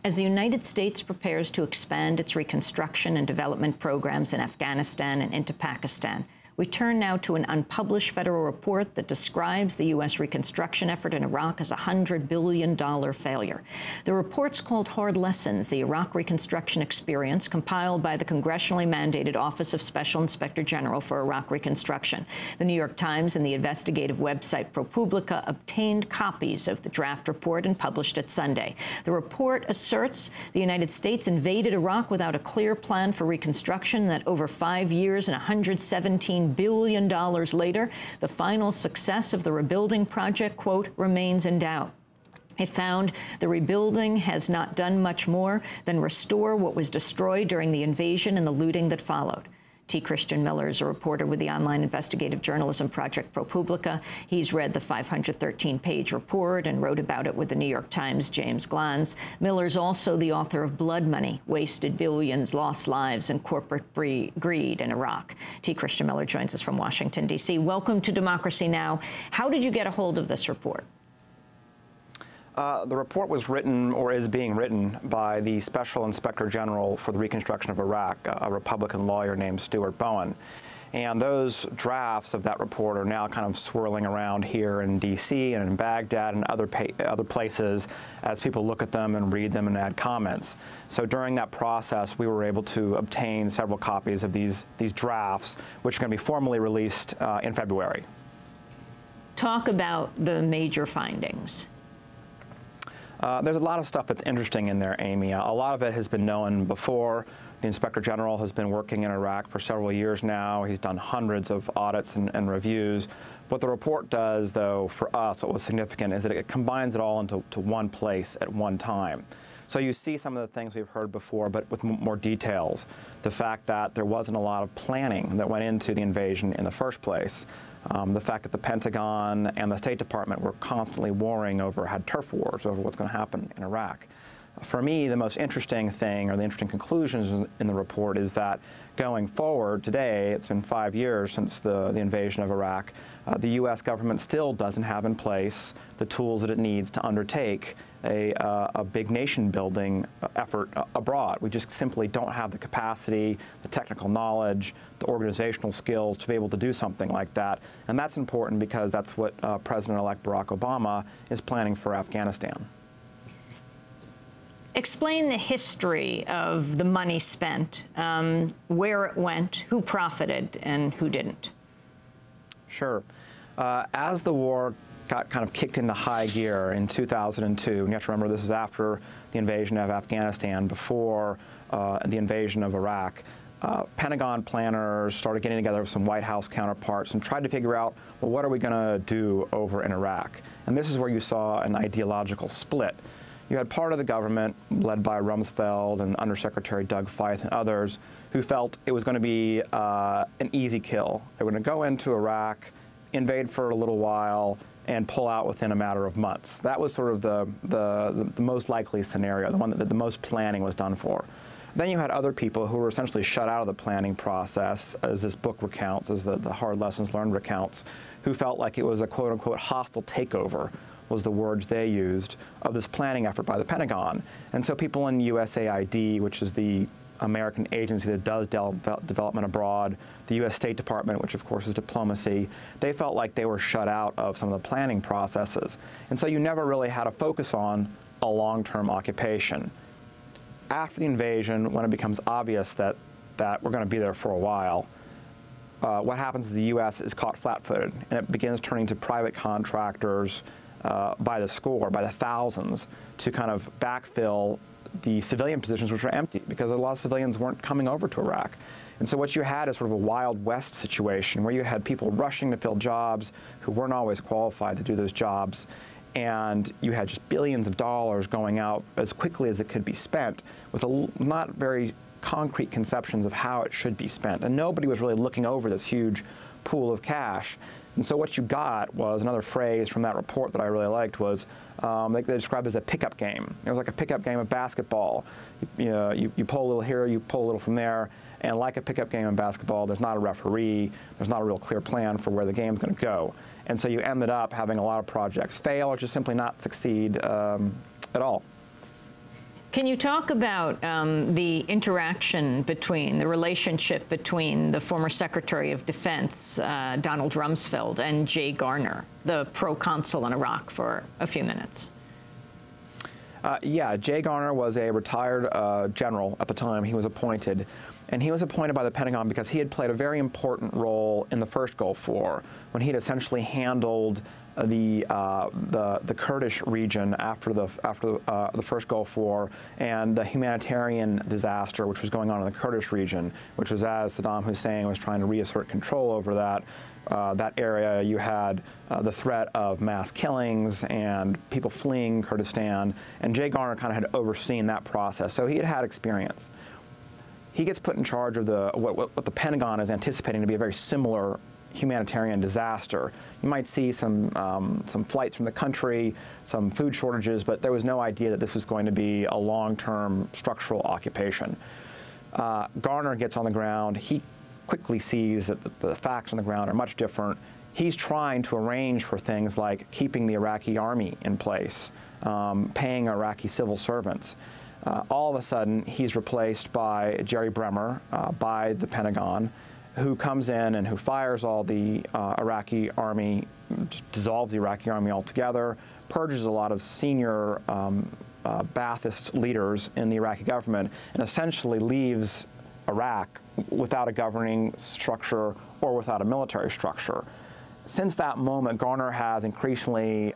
As the United States prepares to expand its reconstruction and development programs in Afghanistan and into Pakistan, we turn now to an unpublished federal report that describes the U.S. reconstruction effort in Iraq as a $100 billion failure. The report's called Hard Lessons, the Iraq Reconstruction Experience, compiled by the congressionally mandated Office of Special Inspector General for Iraq Reconstruction. The New York Times and the investigative website ProPublica obtained copies of the draft report and published it Sunday. The report asserts the United States invaded Iraq without a clear plan for reconstruction, that over 5 years and $117 billion later, the final success of the rebuilding project, quote, remains in doubt. It found the rebuilding has not done much more than restore what was destroyed during the invasion and the looting that followed. T. Christian Miller is a reporter with the online investigative journalism project ProPublica. He's read the 513-page report and wrote about it with the New York Times' James Glanz. Miller's also the author of Blood Money: Wasted Billions, Lost Lives, and Corporate Greed in Iraq. T. Christian Miller joins us from Washington, D.C. Welcome to Democracy Now! How did you get a hold of this report? The report was written, or is being written, by the Special Inspector General for the Reconstruction of Iraq, a Republican lawyer named Stuart Bowen. And those drafts of that report are now kind of swirling around here in D.C. and in Baghdad and other places as people look at them and read them and add comments. So during that process, we were able to obtain several copies of these drafts, which are going to be formally released in February. Talk about the major findings. There's a lot of stuff that's interesting in there, Amy. A lot of it has been known before. The Inspector General has been working in Iraq for several years now. He's done hundreds of audits and reviews. What the report does, though, for us, what was significant, is that it combines it all into one place at one time. So you see some of the things we've heard before, but with more details. The fact that there wasn't a lot of planning that went into the invasion in the first place. The fact that the Pentagon and the State Department were constantly had turf wars over what's going to happen in Iraq. For me, the most interesting thing, or the interesting conclusions in the report, is that going forward today, it's been 5 years since the invasion of Iraq, the U.S. government still doesn't have in place the tools that it needs to undertake a big nation-building effort abroad. We just simply don't have the capacity, the technical knowledge, the organizational skills to be able to do something like that. And that's important because that's what President-elect Barack Obama is planning for Afghanistan. Explain the history of the money spent, where it went, who profited, and who didn't. Sure. As the war got kind of kicked into high gear in 2002, and you have to remember this is after the invasion of Afghanistan, before the invasion of Iraq, Pentagon planners started getting together with some White House counterparts and tried to figure out, well, what are we going to do over in Iraq? And this is where you saw an ideological split. You had part of the government, led by Rumsfeld and Undersecretary Doug Feith and others, who felt it was going to be an easy kill. They were going to go into Iraq, invade for a little while, and pull out within a matter of months. That was sort of the most likely scenario, the one that the most planning was done for. Then you had other people who were essentially shut out of the planning process, as this book recounts, as the Hard Lessons Learned recounts, who felt like it was a quote-unquote hostile takeover, was the words they used, of this planning effort by the Pentagon. And so people in USAID, which is the American agency that does development abroad, the U.S. State Department, which of course is diplomacy, they felt like they were shut out of some of the planning processes. And so you never really had a focus on a long-term occupation. After the invasion, when it becomes obvious that we're going to be there for a while, what happens is the U.S. is caught flat-footed, and it begins turning to private contractors by the score, by the thousands, to kind of backfill the civilian positions which were empty, because a lot of civilians weren't coming over to Iraq. And so what you had is sort of a Wild West situation where you had people rushing to fill jobs who weren't always qualified to do those jobs, and you had just billions of dollars going out as quickly as it could be spent with not very concrete conceptions of how it should be spent. And nobody was really looking over this huge pool of cash. And so what you got was, another phrase from that report that I really liked was, they described it as a pickup game. It was like a pickup game of basketball. You pull a little here, you pull a little from there, and like a pickup game in basketball, there's not a referee, there's not a real clear plan for where the game's going to go. And so you ended up having a lot of projects fail or just simply not succeed at all. Can you talk about the interaction between, the relationship between the former Secretary of Defense, Donald Rumsfeld, and Jay Garner, the pro-consul in Iraq, for a few minutes? Yeah, Jay Garner was a retired general at the time he was appointed. And he was appointed by the Pentagon because he had played a very important role in the first Gulf War, when he'd essentially handled the Kurdish region after the first Gulf War, and the humanitarian disaster which was going on in the Kurdish region, which was as Saddam Hussein was trying to reassert control over that area. You had the threat of mass killings and people fleeing Kurdistan, and Jay Garner kind of had overseen that process, so he had had experience. He gets put in charge of what the Pentagon is anticipating to be a very similar humanitarian disaster. You might see some flights from the country, some food shortages, but there was no idea that this was going to be a long-term structural occupation. Garner gets on the ground. He quickly sees that the facts on the ground are much different. He's trying to arrange for things like keeping the Iraqi army in place, paying Iraqi civil servants. All of a sudden, he's replaced by Jerry Bremer, by the Pentagon, who comes in and who fires all the Iraqi army, dissolves the Iraqi army altogether, purges a lot of senior Ba'athist leaders in the Iraqi government, and essentially leaves Iraq without a governing structure or without a military structure. Since that moment, Garner has increasingly,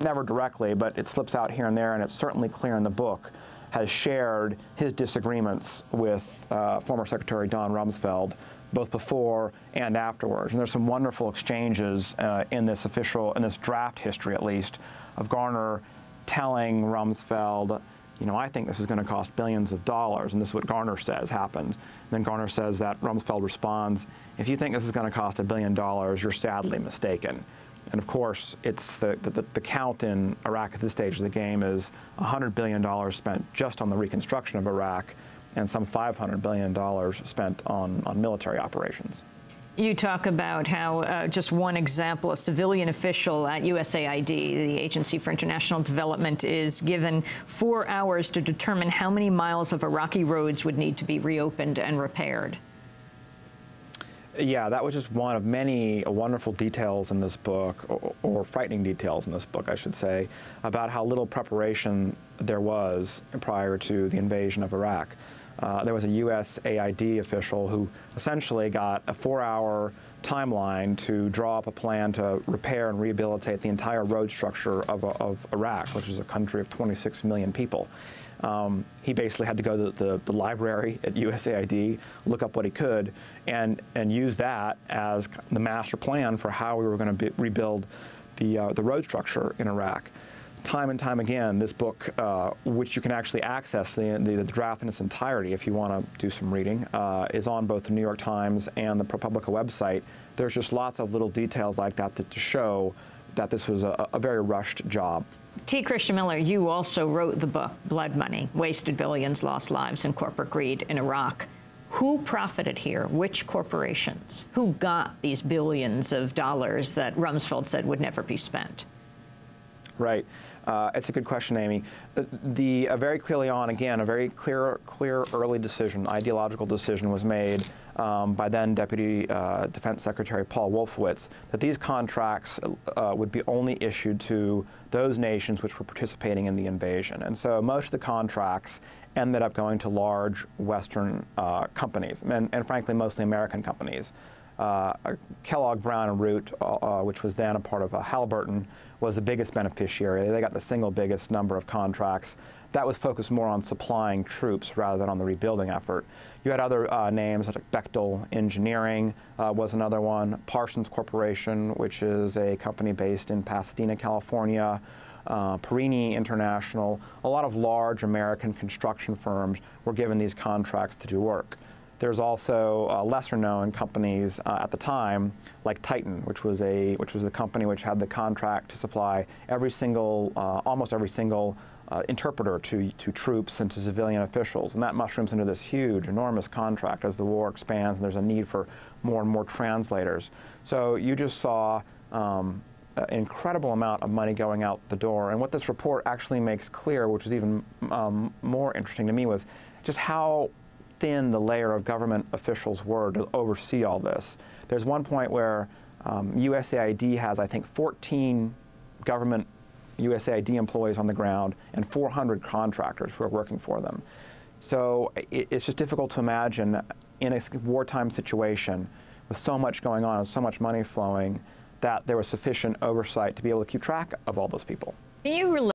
never directly, but it slips out here and there, and it's certainly clear in the book, has shared his disagreements with former Secretary Don Rumsfeld, both before and afterwards. And there's some wonderful exchanges in this draft history, at least, of Garner telling Rumsfeld, you know, I think this is going to cost billions of dollars, and this is what Garner says happened. And then Garner says that Rumsfeld responds, if you think this is going to cost $1 billion, you're sadly mistaken. And of course, it's the count in Iraq at this stage of the game is $100 billion spent just on the reconstruction of Iraq, and some $500 billion spent on military operations. You talk about how, just one example, a civilian official at USAID, the Agency for International Development, is given 4 hours to determine how many miles of Iraqi roads would need to be reopened and repaired. Yeah, that was just one of many wonderful details in this book, or frightening details in this book, I should say, about how little preparation there was prior to the invasion of Iraq. There was a USAID official who essentially got a 4-hour timeline to draw up a plan to repair and rehabilitate the entire road structure of Iraq, which is a country of 26 million people. He basically had to go to the library at USAID, look up what he could, and use that as the master plan for how we were going to rebuild the road structure in Iraq. Time and time again, this book, which you can actually access the draft in its entirety if you want to do some reading, is on both the New York Times and the ProPublica website. There's just lots of little details like that to show that this was a very rushed job. T. Christian Miller, you also wrote the book, Blood Money, Wasted Billions, Lost Lives, and Corporate Greed in Iraq. Who profited here? Which corporations? Who got these billions of dollars that Rumsfeld said would never be spent? Right. It's a good question, Amy. Very clearly on, again, a very clear early decision, ideological decision was made by then Deputy Defense Secretary Paul Wolfowitz that these contracts would be only issued to those nations which were participating in the invasion. And so most of the contracts ended up going to large Western companies, and frankly, mostly American companies. Kellogg, Brown & Root, which was then a part of Halliburton, was the biggest beneficiary. They got the single biggest number of contracts. That was focused more on supplying troops rather than on the rebuilding effort. You had other names like Bechtel Engineering was another one, Parsons Corporation, which is a company based in Pasadena, California, Perini International. A lot of large American construction firms were given these contracts to do work. There's also lesser-known companies at the time, like Titan, which was the company which had the contract to supply almost every single interpreter to troops and to civilian officials, and that mushrooms into this huge, enormous contract as the war expands and there's a need for more and more translators. So you just saw an incredible amount of money going out the door. And what this report actually makes clear, which was even more interesting to me, was just how thin the layer of government officials were to oversee all this. There's one point where USAID has, I think, 14 government USAID employees on the ground and 400 contractors who are working for them. So it's just difficult to imagine in a wartime situation with so much going on and so much money flowing that there was sufficient oversight to be able to keep track of all those people. Can you